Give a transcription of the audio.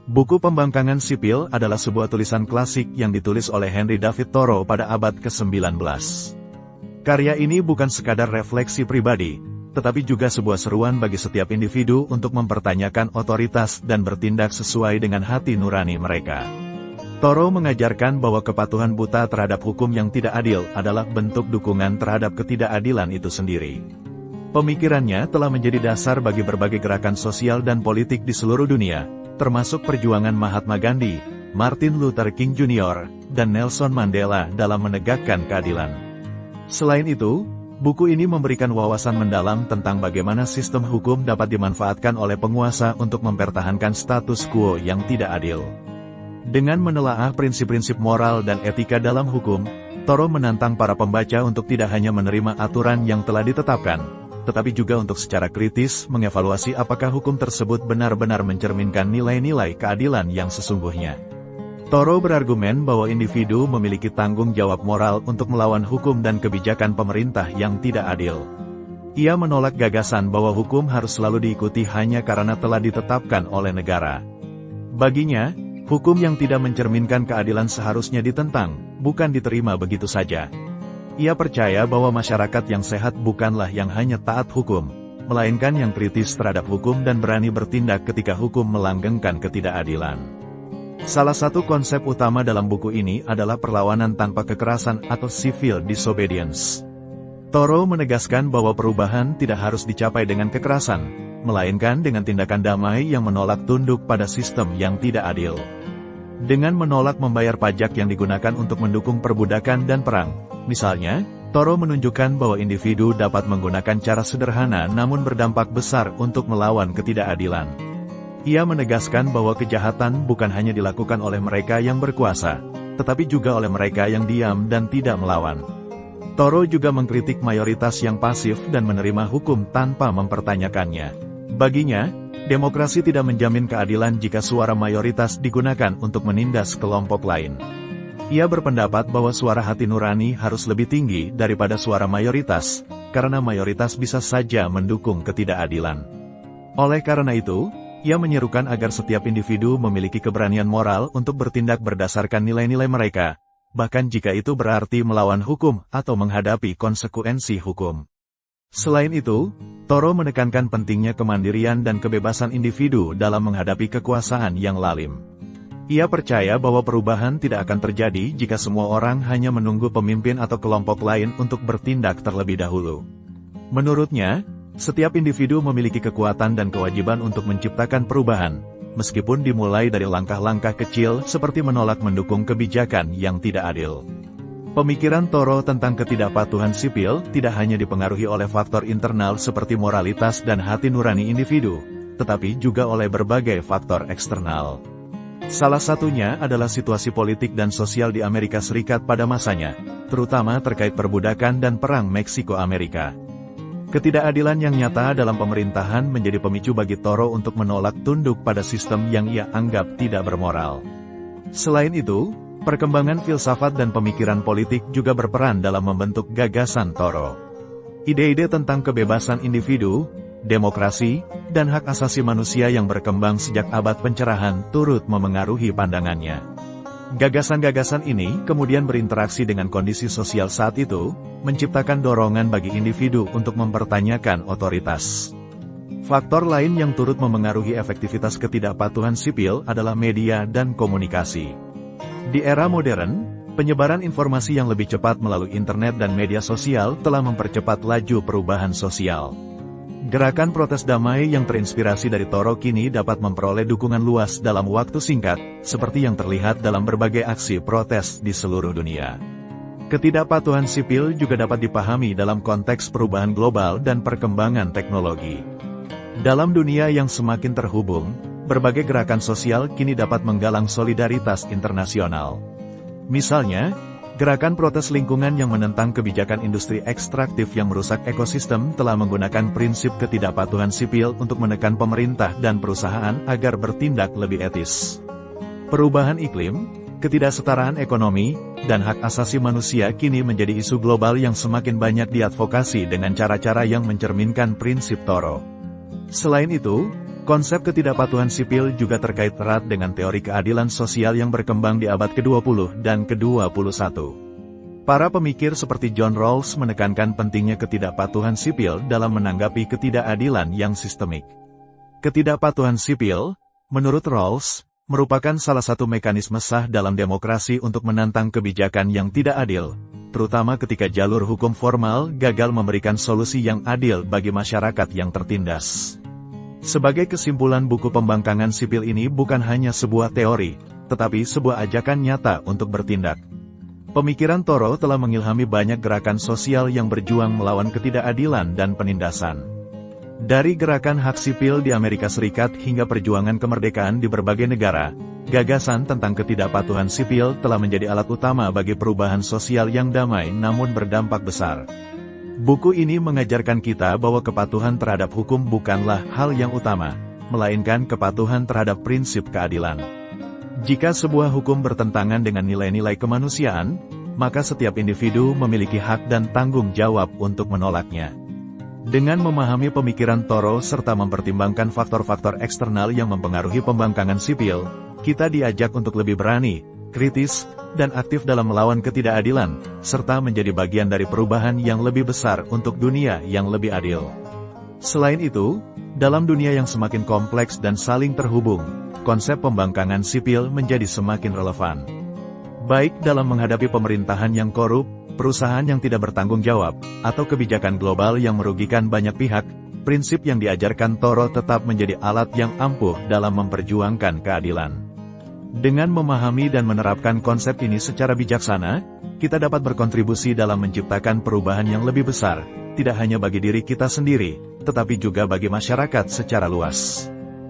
Buku Pembangkangan Sipil adalah sebuah tulisan klasik yang ditulis oleh Henry David Thoreau pada abad ke-19. Karya ini bukan sekadar refleksi pribadi, tetapi juga sebuah seruan bagi setiap individu untuk mempertanyakan otoritas dan bertindak sesuai dengan hati nurani mereka. Thoreau mengajarkan bahwa kepatuhan buta terhadap hukum yang tidak adil adalah bentuk dukungan terhadap ketidakadilan itu sendiri. Pemikirannya telah menjadi dasar bagi berbagai gerakan sosial dan politik di seluruh dunia, termasuk perjuangan Mahatma Gandhi, Martin Luther King Jr., dan Nelson Mandela dalam menegakkan keadilan. Selain itu, buku ini memberikan wawasan mendalam tentang bagaimana sistem hukum dapat dimanfaatkan oleh penguasa untuk mempertahankan status quo yang tidak adil. Dengan menelaah prinsip-prinsip moral dan etika dalam hukum, Thoreau menantang para pembaca untuk tidak hanya menerima aturan yang telah ditetapkan, tetapi juga untuk secara kritis mengevaluasi apakah hukum tersebut benar-benar mencerminkan nilai-nilai keadilan yang sesungguhnya. Thoreau berargumen bahwa individu memiliki tanggung jawab moral untuk melawan hukum dan kebijakan pemerintah yang tidak adil. Ia menolak gagasan bahwa hukum harus selalu diikuti hanya karena telah ditetapkan oleh negara. Baginya, hukum yang tidak mencerminkan keadilan seharusnya ditentang, bukan diterima begitu saja. Ia percaya bahwa masyarakat yang sehat bukanlah yang hanya taat hukum, melainkan yang kritis terhadap hukum dan berani bertindak ketika hukum melanggengkan ketidakadilan. Salah satu konsep utama dalam buku ini adalah perlawanan tanpa kekerasan atau civil disobedience. Thoreau menegaskan bahwa perubahan tidak harus dicapai dengan kekerasan, melainkan dengan tindakan damai yang menolak tunduk pada sistem yang tidak adil. Dengan menolak membayar pajak yang digunakan untuk mendukung perbudakan dan perang, misalnya, Thoreau menunjukkan bahwa individu dapat menggunakan cara sederhana namun berdampak besar untuk melawan ketidakadilan. Ia menegaskan bahwa kejahatan bukan hanya dilakukan oleh mereka yang berkuasa, tetapi juga oleh mereka yang diam dan tidak melawan. Thoreau juga mengkritik mayoritas yang pasif dan menerima hukum tanpa mempertanyakannya. Baginya, demokrasi tidak menjamin keadilan jika suara mayoritas digunakan untuk menindas kelompok lain. Ia berpendapat bahwa suara hati nurani harus lebih tinggi daripada suara mayoritas, karena mayoritas bisa saja mendukung ketidakadilan. Oleh karena itu, ia menyerukan agar setiap individu memiliki keberanian moral untuk bertindak berdasarkan nilai-nilai mereka, bahkan jika itu berarti melawan hukum atau menghadapi konsekuensi hukum. Selain itu, Thoreau menekankan pentingnya kemandirian dan kebebasan individu dalam menghadapi kekuasaan yang lalim. Ia percaya bahwa perubahan tidak akan terjadi jika semua orang hanya menunggu pemimpin atau kelompok lain untuk bertindak terlebih dahulu. Menurutnya, setiap individu memiliki kekuatan dan kewajiban untuk menciptakan perubahan, meskipun dimulai dari langkah-langkah kecil seperti menolak mendukung kebijakan yang tidak adil. Pemikiran Thoreau tentang ketidakpatuhan sipil tidak hanya dipengaruhi oleh faktor internal seperti moralitas dan hati nurani individu, tetapi juga oleh berbagai faktor eksternal. Salah satunya adalah situasi politik dan sosial di Amerika Serikat pada masanya, terutama terkait perbudakan dan perang Meksiko-Amerika. Ketidakadilan yang nyata dalam pemerintahan menjadi pemicu bagi Thoreau untuk menolak tunduk pada sistem yang ia anggap tidak bermoral. Selain itu, perkembangan filsafat dan pemikiran politik juga berperan dalam membentuk gagasan Thoreau. Ide-ide tentang kebebasan individu, demokrasi, dan hak asasi manusia yang berkembang sejak abad pencerahan turut memengaruhi pandangannya. Gagasan-gagasan ini kemudian berinteraksi dengan kondisi sosial saat itu, menciptakan dorongan bagi individu untuk mempertanyakan otoritas. Faktor lain yang turut memengaruhi efektivitas ketidakpatuhan sipil adalah media dan komunikasi. Di era modern, penyebaran informasi yang lebih cepat melalui internet dan media sosial telah mempercepat laju perubahan sosial. Gerakan protes damai yang terinspirasi dari Thoreau kini dapat memperoleh dukungan luas dalam waktu singkat, seperti yang terlihat dalam berbagai aksi protes di seluruh dunia. Ketidakpatuhan sipil juga dapat dipahami dalam konteks perubahan global dan perkembangan teknologi. Dalam dunia yang semakin terhubung, berbagai gerakan sosial kini dapat menggalang solidaritas internasional. Misalnya, gerakan protes lingkungan yang menentang kebijakan industri ekstraktif yang merusak ekosistem telah menggunakan prinsip ketidakpatuhan sipil untuk menekan pemerintah dan perusahaan agar bertindak lebih etis. Perubahan iklim, ketidaksetaraan ekonomi, dan hak asasi manusia kini menjadi isu global yang semakin banyak diadvokasi dengan cara-cara yang mencerminkan prinsip Thoreau. Selain itu, Konsep ketidakpatuhan sipil juga terkait erat dengan teori keadilan sosial yang berkembang di abad ke-20 dan ke-21. Para pemikir seperti John Rawls menekankan pentingnya ketidakpatuhan sipil dalam menanggapi ketidakadilan yang sistemik. Ketidakpatuhan sipil, menurut Rawls, merupakan salah satu mekanisme sah dalam demokrasi untuk menantang kebijakan yang tidak adil, terutama ketika jalur hukum formal gagal memberikan solusi yang adil bagi masyarakat yang tertindas. Sebagai kesimpulan, buku Pembangkangan Sipil ini bukan hanya sebuah teori, tetapi sebuah ajakan nyata untuk bertindak. Pemikiran Thoreau telah mengilhami banyak gerakan sosial yang berjuang melawan ketidakadilan dan penindasan. Dari gerakan hak sipil di Amerika Serikat hingga perjuangan kemerdekaan di berbagai negara, gagasan tentang ketidakpatuhan sipil telah menjadi alat utama bagi perubahan sosial yang damai namun berdampak besar. Buku ini mengajarkan kita bahwa kepatuhan terhadap hukum bukanlah hal yang utama, melainkan kepatuhan terhadap prinsip keadilan. Jika sebuah hukum bertentangan dengan nilai-nilai kemanusiaan, maka setiap individu memiliki hak dan tanggung jawab untuk menolaknya. Dengan memahami pemikiran Thoreau serta mempertimbangkan faktor-faktor eksternal yang mempengaruhi pembangkangan sipil, kita diajak untuk lebih berani, kritis, dan aktif dalam melawan ketidakadilan, serta menjadi bagian dari perubahan yang lebih besar untuk dunia yang lebih adil. Selain itu, dalam dunia yang semakin kompleks dan saling terhubung, konsep pembangkangan sipil menjadi semakin relevan. Baik dalam menghadapi pemerintahan yang korup, perusahaan yang tidak bertanggung jawab, atau kebijakan global yang merugikan banyak pihak, prinsip yang diajarkan Thoreau tetap menjadi alat yang ampuh dalam memperjuangkan keadilan. Dengan memahami dan menerapkan konsep ini secara bijaksana, kita dapat berkontribusi dalam menciptakan perubahan yang lebih besar, tidak hanya bagi diri kita sendiri, tetapi juga bagi masyarakat secara luas.